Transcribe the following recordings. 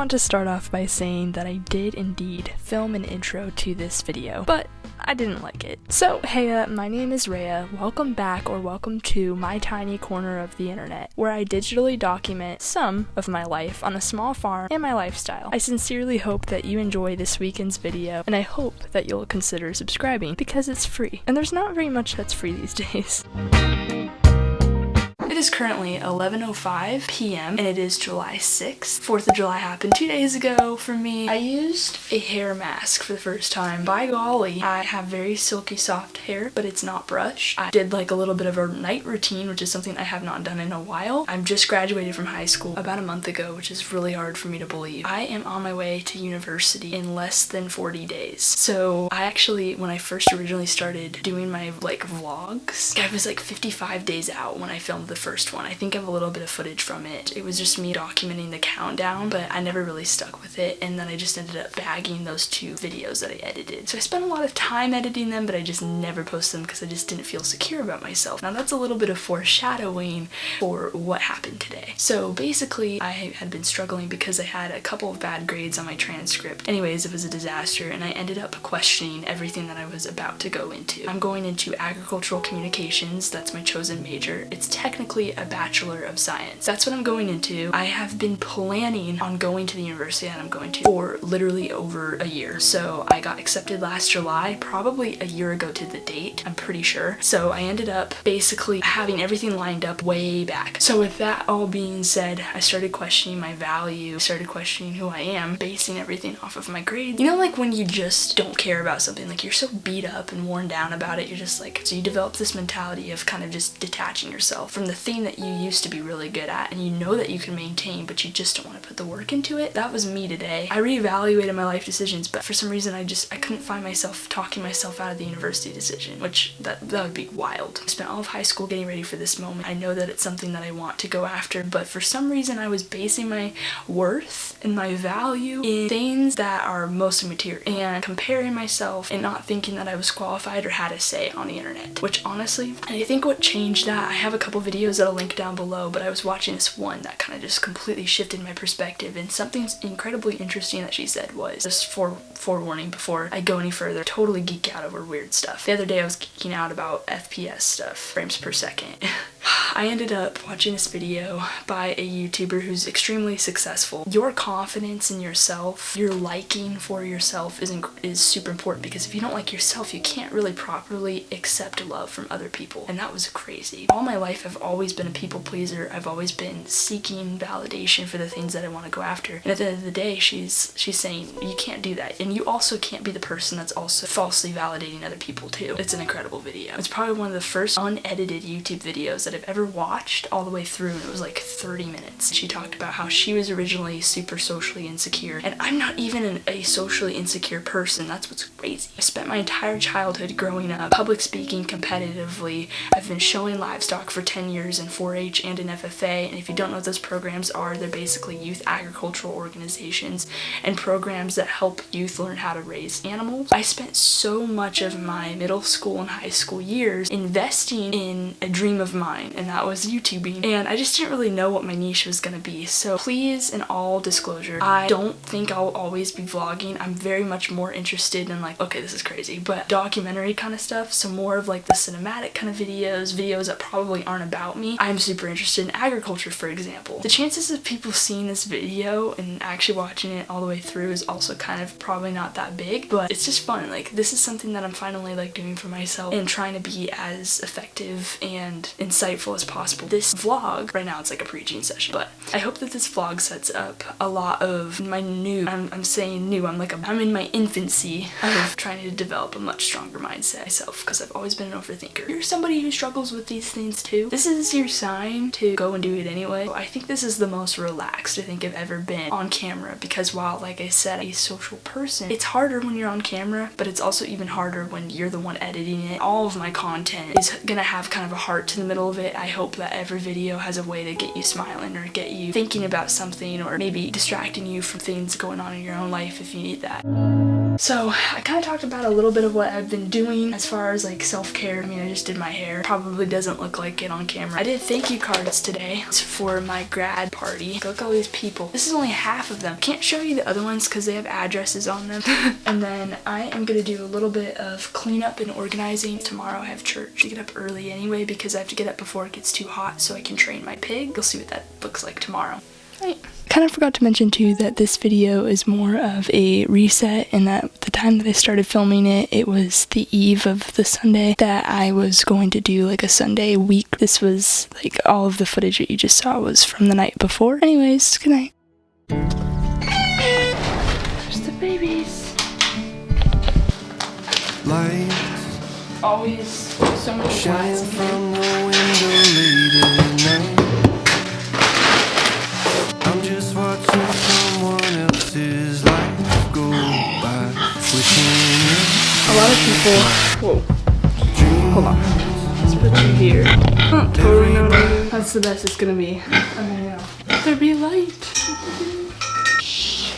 want to start off by saying that I did indeed film an intro to this video, but I didn't like it. So, hey, my name is Raya. Welcome back, or welcome to my tiny corner of the internet, where I digitally document some of my life on a small farm and my lifestyle. I sincerely hope that you enjoy this weekend's video, and I hope that you'll consider subscribing, because it's free. And there's not very much that's free these days. It is currently 11:05 p.m. and it is July 6th. 4th of July happened 2 days ago for me. I used a hair mask for the first time. By golly, I have very silky soft hair, but it's not brushed. I did like a little bit of a night routine, which is something I have not done in a while. I'm just graduated from high school about a month ago, which is really hard for me to believe. I am on my way to university in less than 40 days. So I actually, when I first originally started doing my vlogs, I was like 55 days out when I filmed the first one. I think I have a little bit of footage from it. It was just me documenting the countdown, but I never really stuck with it, and then I just ended up bagging those 2 videos that I edited. So I spent a lot of time editing them, but I just never posted them because I just didn't feel secure about myself. Now that's a little bit of foreshadowing for what happened today. So basically, I had been struggling because I had a couple of bad grades on my transcript. Anyways, it was a disaster, and I ended up questioning everything that I was about to go into. I'm going into agricultural communications. That's my chosen major. It's technically a Bachelor of Science. That's what I'm going into. I have been planning on going to the university that I'm going to for literally over a year. So I got accepted last July, probably a year ago to the date, I'm pretty sure. So I ended up basically having everything lined up way back. So with that all being said, I started questioning my value, started questioning who I am, basing everything off of my grades. You know, like when you just don't care about something, like you're so beat up and worn down about it, you're just like, so you develop this mentality of kind of just detaching yourself from the thing that you used to be really good at and you know that you can maintain, but you just don't want to put the work into it. That was me today. I reevaluated my life decisions, but for some reason I couldn't find myself talking myself out of the university decision, which that would be wild. I spent all of high school getting ready for this moment. I know that it's something that I want to go after, but for some reason I was basing my worth and my value in things that are mostly material and comparing myself and not thinking that I was qualified or had a say on the internet, which honestly, I think what changed that, I have a couple videos that I'll link down below, but I was watching this one that kind of just completely shifted my perspective, and something incredibly interesting that she said was, just forewarning before I go any further, totally geek out over weird stuff. The other day I was geeking out about FPS stuff, frames per second. I ended up watching this video by a YouTuber who's extremely successful. Your confidence in yourself, your liking for yourself is super important, because if you don't like yourself, you can't really properly accept love from other people. And that was crazy. All my life I've always been a people pleaser. I've always been seeking validation for the things that I want to go after. And at the end of the day, she's saying you can't do that. And you also can't be the person that's also falsely validating other people too. It's an incredible video. It's probably one of the first unedited YouTube videos that I've ever watched all the way through, and it was like 30 minutes. She talked about how she was originally super socially insecure, and I'm not even a socially insecure person. That's what's crazy. I spent my entire childhood growing up public speaking competitively. I've been showing livestock for 10 years in 4-H and in FFA, and if you don't know what those programs are, they're basically youth agricultural organizations and programs that help youth learn how to raise animals. I spent so much of my middle school and high school years investing in a dream of mine, and that was YouTubing, and I just didn't really know what my niche was gonna be. So please, in all disclosure, I don't think I'll always be vlogging. I'm very much more interested in, like, okay, this is crazy, but documentary kind of stuff, so more of like the cinematic kind of videos that probably aren't about me. I'm super interested in agriculture, for example. The chances of people seeing this video and actually watching it all the way through is also kind of probably not that big, but it's just fun. Like, this is something that I'm finally like doing for myself and trying to be as effective and insightful as possible. This vlog, right now it's like a preaching session, but I hope that this vlog sets up a lot of my new, I'm saying new, I'm in my infancy of trying to develop a much stronger mindset myself, because I've always been an overthinker. You're somebody who struggles with these things too. This is your sign to go and do it anyway. So I think this is the most relaxed I think I've ever been on camera, because while, like I said, I'm a social person, it's harder when you're on camera, but it's also even harder when you're the one editing it. All of my content is gonna have kind of a heart to the middle of it. I hope that every video has a way to get you smiling or get you thinking about something, or maybe distracting you from things going on in your own life if you need that. So I kind of talked about a little bit of what I've been doing as far as like self-care. I mean, I just did my hair. Probably doesn't look like it on camera. I did thank you cards today for my grad party. Look at all these people. This is only half of them. Can't show you the other ones because they have addresses on them. And then I am gonna do a little bit of cleanup and organizing. Tomorrow I have church. I get up early anyway because I have to get up before it gets too hot so I can train my pig. You'll see what that looks like tomorrow. Right. Kind of forgot to mention too that this video is more of a reset, and that the time that I started filming it, it was the eve of the Sunday that I was going to do like a Sunday week. This was like all of the footage that you just saw was from the night before. Anyways, good night. There's the babies. Lights always so much shine lights from the window late at night. I'm just watching someone else's life go by. A lot of people. Whoa. Hold on. Let's put you here. Oh, totally no. That's the best it's gonna be. Okay, there be light.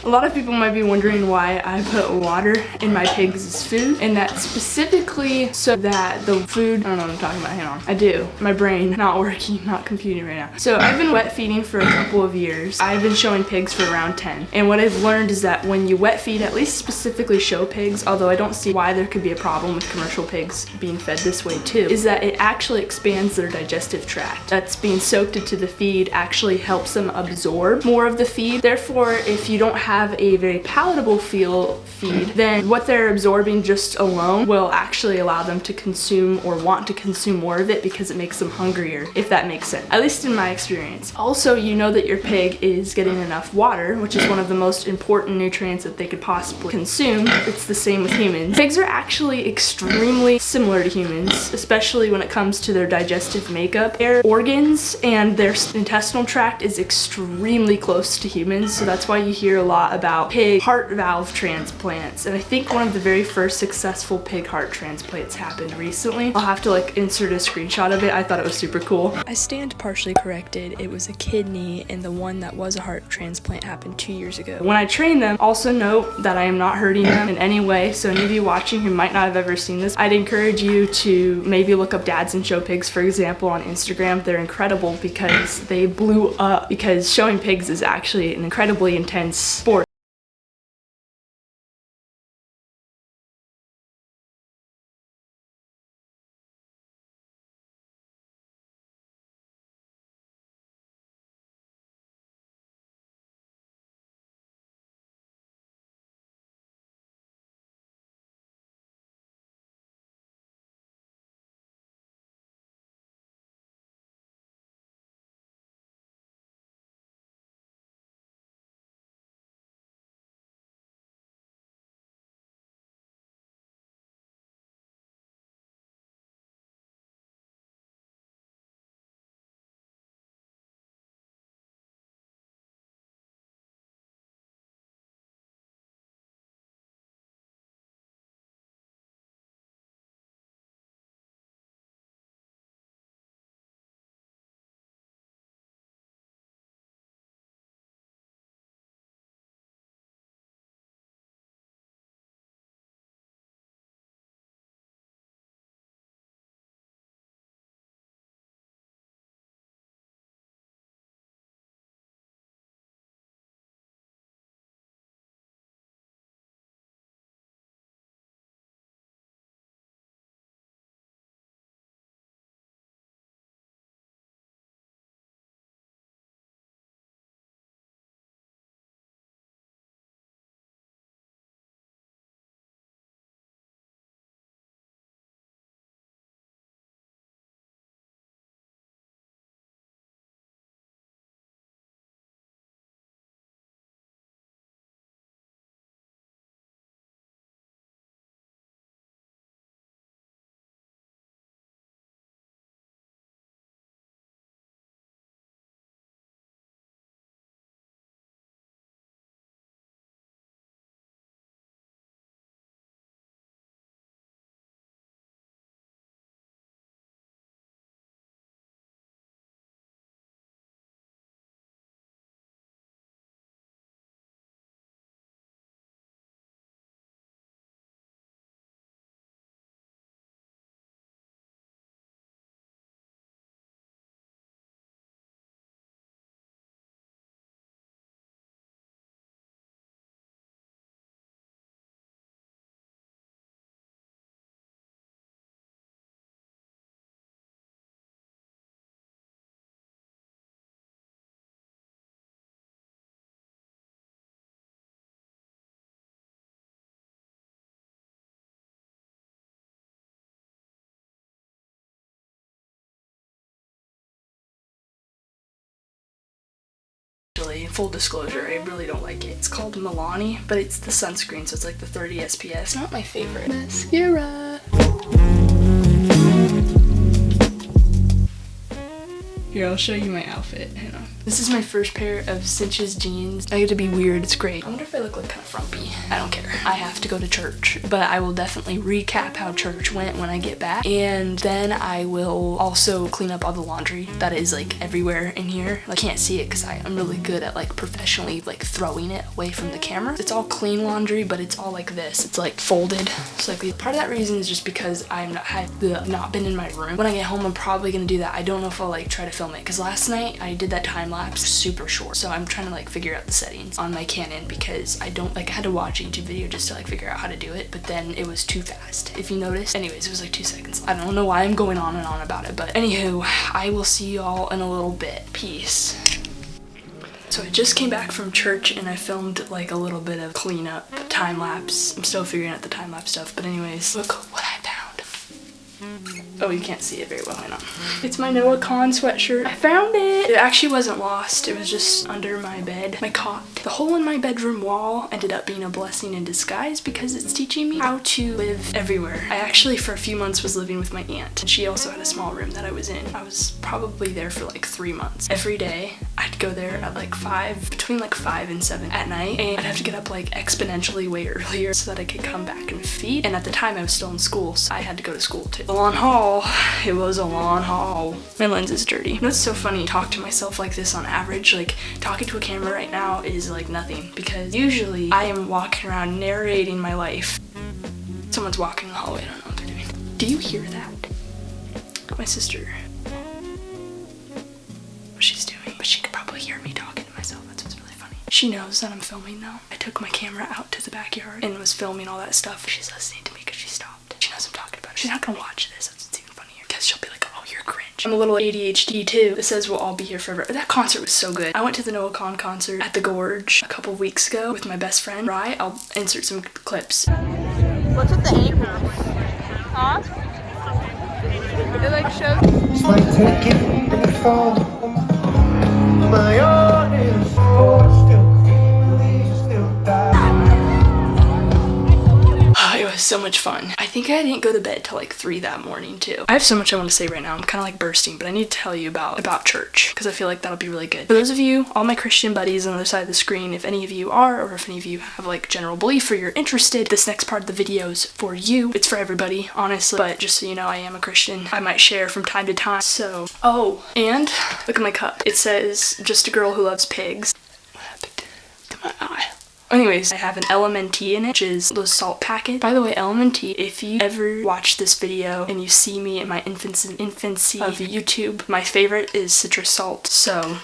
A lot of people might be wondering why I put water in my pigs' food, and that's specifically so that the food, I don't know what I'm talking about, hang on. I do. My brain not working, not computing right now. So I've been wet feeding for a couple of years. I've been showing pigs for around 10. And what I've learned is that when you wet feed, at least specifically show pigs, although I don't see why there could be a problem with commercial pigs being fed this way too, is that it actually expands their digestive tract. That's being soaked into the feed actually helps them absorb more of the feed. Therefore, if you don't have a very palatable feed, then what they're absorbing just alone will actually allow them to consume or want to consume more of it because it makes them hungrier, if that makes sense, at least in my experience. Also, you know that your pig is getting enough water, which is one of the most important nutrients that they could possibly consume. It's the same with humans. Pigs are actually extremely similar to humans, especially when it comes to their digestive makeup. Their organs and their intestinal tract is extremely close to humans, so that's why you hear a lot about pig heart valve transplants. And I think one of the very first successful pig heart transplants happened recently. I'll have to like insert a screenshot of it. I thought it was super cool. I stand partially corrected. It was a kidney, and the one that was a heart transplant happened 2 years ago. When I train them, also note that I am not hurting them in any way. So any of you watching who might not have ever seen this, I'd encourage you to maybe look up Dads and Show Pigs, for example, on Instagram. They're incredible because they blew up, because showing pigs is actually an incredibly intense sport. actually, full disclosure, I really don't like it. It's called Milani, but it's the sunscreen, so it's like the 30 SPF. It's not my favorite mascara. Here, I'll show you my outfit. Hang on. This is my first pair of cinches jeans. I get to be weird, it's great. I wonder if I look like kind of frumpy. I don't care. I have to go to church, but I will definitely recap how church went when I get back. And then I will also clean up all the laundry that is like everywhere in here. I can't see it because I'm really good at like professionally like throwing it away from the camera. It's all clean laundry, but it's all like this. It's like folded. So like part of that reason is just because I've not been in my room. When I get home, I'm probably gonna do that. I don't know if I'll like try to film it because last night I did that time lapse super short, so I'm trying to like figure out the settings on my Canon because I had to watch a YouTube video just to like figure out how to do it, but then it was too fast, if you noticed. Anyways, it was like 2 seconds. I don't know why I'm going on and on about it, but anywho, I will see you all in a little bit. Peace. So I just came back from church and I filmed like a little bit of cleanup time lapse. I'm still figuring out the time lapse stuff, but anyways, look what I found. Oh, you can't see it very well, I know. It's my Noah Khan sweatshirt. I found it! It actually wasn't lost. It was just under my bed, my cot. The hole in my bedroom wall ended up being a blessing in disguise because it's teaching me how to live everywhere. I actually, for a few months, was living with my aunt, and she also had a small room that I was in. I was probably there for like 3 months. Every day, I'd go there at like between like 5 and 7 at night, and I'd have to get up like exponentially way earlier so that I could come back and feed. And at the time, I was still in school, so I had to go to school too. A long haul. It was a long haul. My lens is dirty. You know, it's so funny to talk to myself like this on average. Like, talking to a camera right now is like nothing because usually I am walking around narrating my life. Someone's walking the hallway. I don't know what they're doing. Do you hear that? My sister. What she's doing. But she could probably hear me talking to myself. That's what's really funny. She knows that I'm filming now. I took my camera out to the backyard and was filming all that stuff. She's listening to me because she stopped. She knows I'm talking about it. She's not gonna watch this. She'll be like, oh, you're cringe. I'm a little ADHD too. It says we'll all be here forever. That concert was so good. I went to the Noah Khan concert at the Gorge a couple weeks ago with my best friend, Raya. I'll insert some clips. What's with the ankles? Huh? It like shows. It's like taking a fall. My own is still die. It was so much fun. I think I didn't go to bed till like 3 that morning too. I have so much I want to say right now. I'm kind of like bursting, but I need to tell you about church because I feel like that'll be really good. For those of you, all my Christian buddies on the other side of the screen, if any of you are, or if any of you have like general belief or you're interested, this next part of the video is for you. It's for everybody, honestly, but just so you know, I am a Christian. I might share from time to time. So, oh, and look at my cup. It says, just a girl who loves pigs. What happened to my eye? Anyways, I have an LMNT in it, which is the salt packet. By the way, LMNT, if you ever watch this video and you see me in my infancy of YouTube, my favorite is citrus salt, so...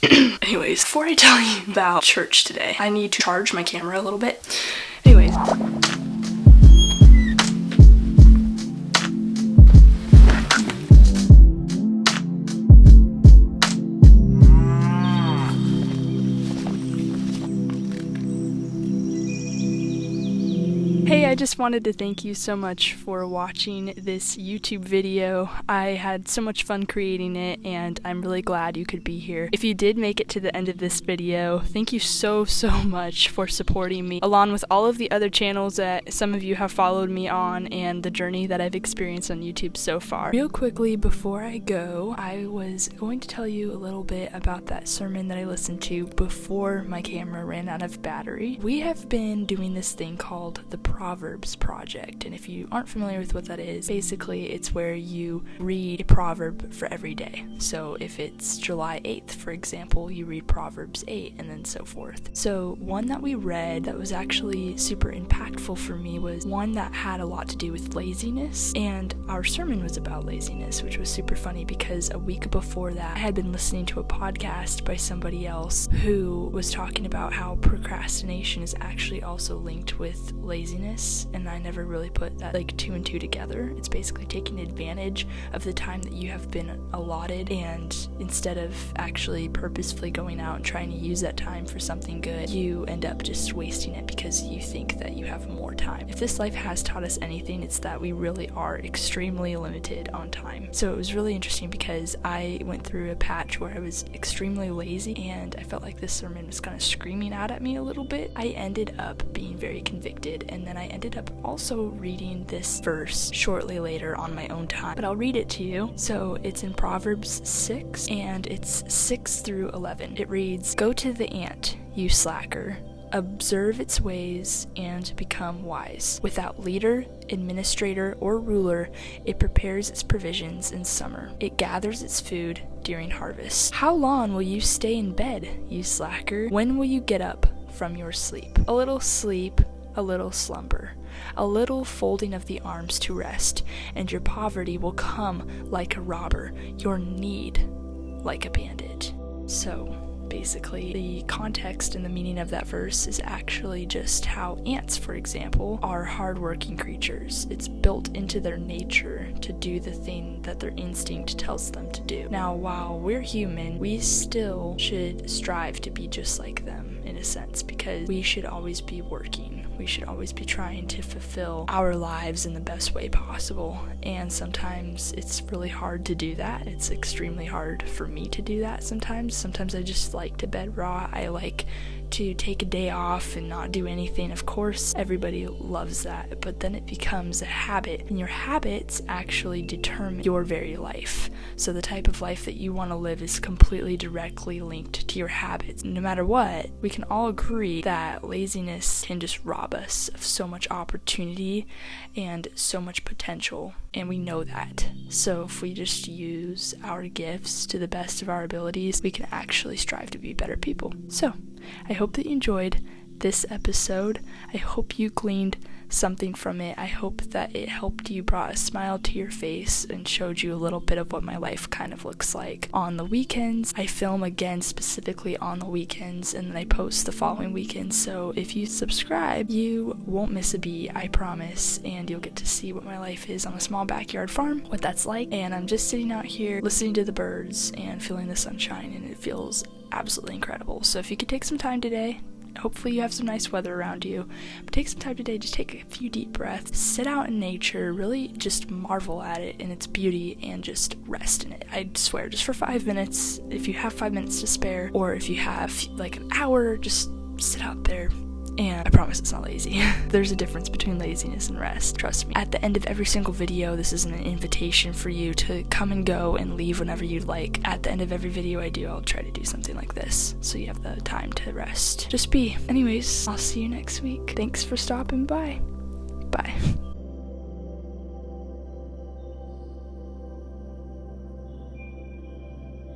Anyways, before I tell you about church today, I need to charge my camera a little bit. Anyways... Hey, I just wanted to thank you so much for watching this YouTube video. I had so much fun creating it, and I'm really glad you could be here. If you did make it to the end of this video, thank you so much for supporting me, along with all of the other channels that some of you have followed me on and the journey that I've experienced on YouTube so far. Real quickly, before I go, I was going to tell you a little bit about that sermon that I listened to before my camera ran out of battery. We have been doing this thing called the Proverbs Project, and if you aren't familiar with what that is, basically it's where you read a proverb for every day. So if it's July 8th, for example, you read Proverbs 8 and then so forth. So one that we read that was actually super impactful for me was one that had a lot to do with laziness, and our sermon was about laziness, which was super funny because a week before that I had been listening to a podcast by somebody else who was talking about how procrastination is actually also linked with laziness. this, and I never really put that like 2 and 2 together. It's basically taking advantage of the time that you have been allotted, and instead of actually purposefully going out and trying to use that time for something good, you end up just wasting it because you think that you have more time. If this life has taught us anything, it's that we really are extremely limited on time. So it was really interesting because I went through a patch where I was extremely lazy, and I felt like this sermon was kind of screaming out at me a little bit. I ended up being very convicted, and then I ended up also reading this verse shortly later on my own time, but I'll read it to you. So it's in Proverbs 6, and it's 6 through 11. It reads, "Go to the ant, you slacker. Observe its ways and become wise. Without leader, administrator, or ruler, it prepares its provisions in summer. It gathers its food during harvest. How long will you stay in bed, you slacker? When will you get up from your sleep? A little sleep, a little slumber, a little folding of the arms to rest, and your poverty will come like a robber, your need like a bandit." So basically, the context and the meaning of that verse is actually just how ants, for example, are hardworking creatures. It's built into their nature to do the thing that their instinct tells them to do. Now, while we're human, we still should strive to be just like them, in a sense, because we should always be working. We should always be trying to fulfill our lives in the best way possible, and sometimes it's really hard to do that. It's extremely hard for me to do that sometimes. Sometimes I just like to bed rot. I like to take a day off and not do anything. Of course, everybody loves that, but then it becomes a habit, and your habits actually determine your very life. So the type of life that you want to live is completely directly linked to your habits. No matter what, we can all agree that laziness can just rob us of so much opportunity and so much potential, and we know that. So if we just use our gifts to the best of our abilities, we can actually strive to be better people. So I hope that you enjoyed this episode. I hope you gleaned something from it. I hope that it helped you, brought a smile to your face, and showed you a little bit of what my life kind of looks like. On the weekends, I film again specifically on the weekends, and then I post the following weekend. So if you subscribe, you won't miss a beat, I promise, and you'll get to see what my life is on a small backyard farm, what that's like. And I'm just sitting out here listening to the birds and feeling the sunshine, and it feels absolutely incredible. So if you could take some time today, hopefully you have some nice weather around you, but take some time today, just take a few deep breaths, sit out in nature, really just marvel at it and its beauty, and just rest in it. I swear, just for 5 minutes, if you have 5 minutes to spare, or if you have like an hour, just sit out there. And I promise it's not lazy. There's a difference between laziness and rest, trust me. At the end of every single video, this is an invitation for you to come and go and leave whenever you'd like. At the end of every video I do, I'll try to do something like this, so you have the time to rest. Just be. Anyways, I'll see you next week. Thanks for stopping by.